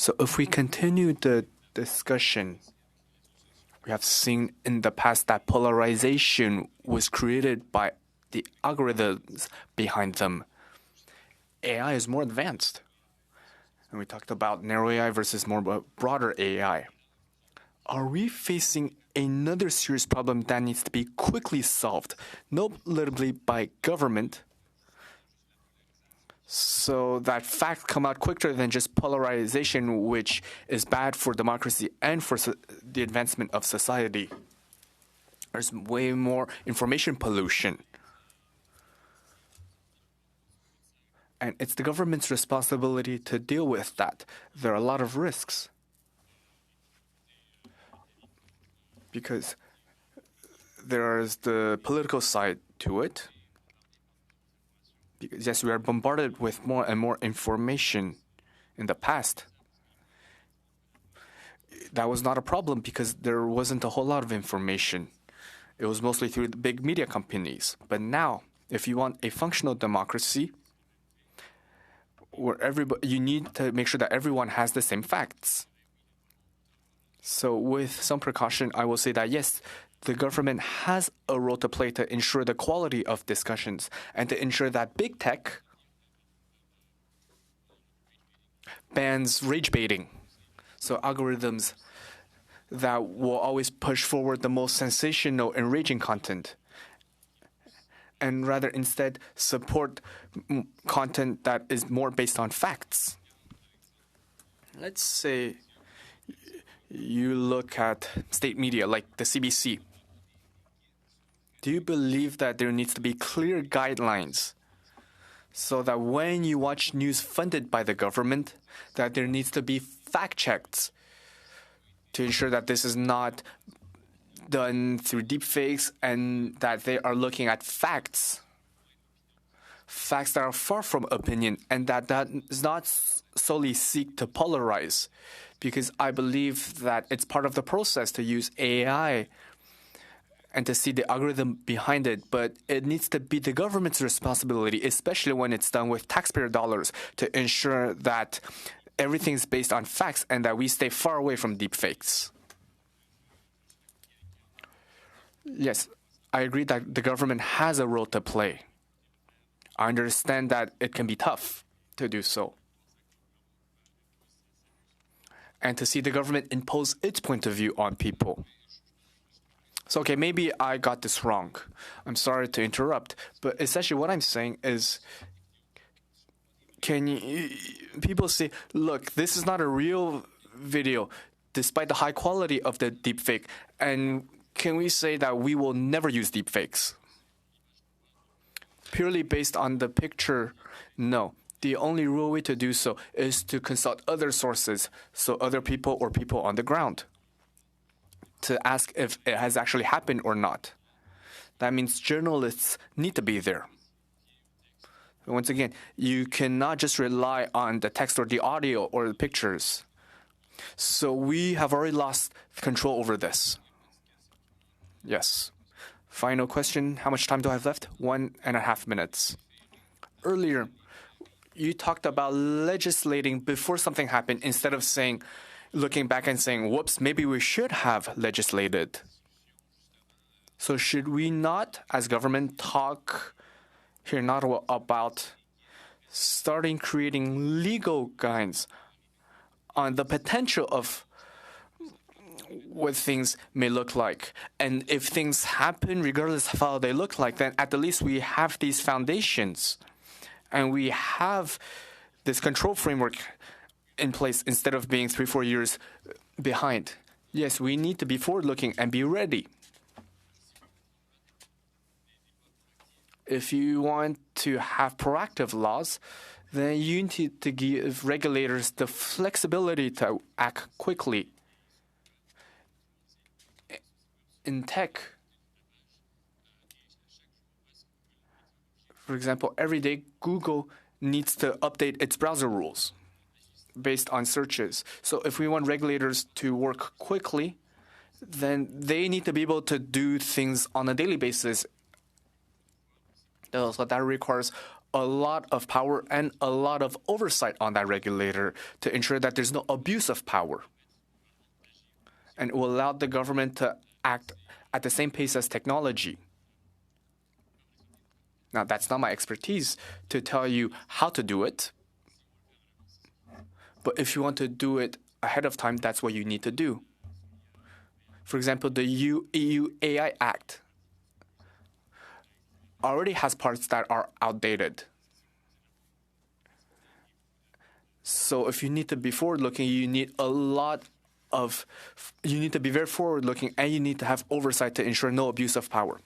So if we continue the discussion, we have seen in the past that polarization was created by the algorithms behind them. AI is more advanced. And we talked about narrow AI versus more broader AI. Are we facing another serious problem that needs to be quickly solved, notably by government, so that facts come out quicker than just polarization, which is bad for democracy and for the advancement of society? There's way more information pollution. And it's the government's responsibility to deal with that. There are a lot of risks. Because there is the political side to it. Because, yes, we are bombarded with more and more information in the past. That was not a problem because there wasn't a whole lot of information. It was mostly through the big media companies. But now, if you want a functional democracy, where you need to make sure that everyone has the same facts. So with some precaution, I will say that yes, the government has a role to play to ensure the quality of discussions and to ensure that big tech bans rage baiting. So algorithms that will always push forward the most sensational, enraging content, and rather instead support content that is more based on facts. Let's say you look at state media like the CBC. Do you believe that there needs to be clear guidelines so that when you watch news funded by the government, that there needs to be fact checks to ensure that this is not done through deepfakes and that they are looking at facts that are far from opinion and that does not solely seek to polarize? Because I believe that it's part of the process to use AI and to see the algorithm behind it, but it needs to be the government's responsibility, especially when it's done with taxpayer dollars, to ensure that everything's based on facts and that we stay far away from deepfakes. Yes, I agree that the government has a role to play. I understand that it can be tough to do so. And to see the government impose its point of view on people. So, okay, maybe I got this wrong. I'm sorry to interrupt, but essentially what I'm saying is, people say, look, this is not a real video, despite the high quality of the deepfake, and can we say that we will never use deepfakes? Purely based on the picture, no. The only real way to do so is to consult other sources, so other people or people on the ground, to ask if it has actually happened or not. That means journalists need to be there. Once again, you cannot just rely on the text or the audio or the pictures. So we have already lost control over this. Yes. Final question. How much time do I have left? 1.5 minutes. Earlier, you talked about legislating before something happened instead of looking back and saying, whoops, maybe we should have legislated. So should we not, as government, talk here in Ottawa about starting creating legal guides on the potential of what things may look like? And if things happen, regardless of how they look like, then at the least we have these foundations and we have this control framework in place instead of being 3-4 years behind. Yes, we need to be forward-looking and be ready. If you want to have proactive laws, then you need to give regulators the flexibility to act quickly. In tech, for example, every day Google needs to update its browser rules based on searches. So if we want regulators to work quickly, then they need to be able to do things on a daily basis. So that requires a lot of power and a lot of oversight on that regulator to ensure that there's no abuse of power. And it will allow the government to act at the same pace as technology. Now, that's not my expertise to tell you how to do it. But if you want to do it ahead of time, that's what you need to do. For example, the EU AI Act already has parts that are outdated. So if you need to be forward-looking, you need to be very forward-looking, and you need to have oversight to ensure no abuse of power.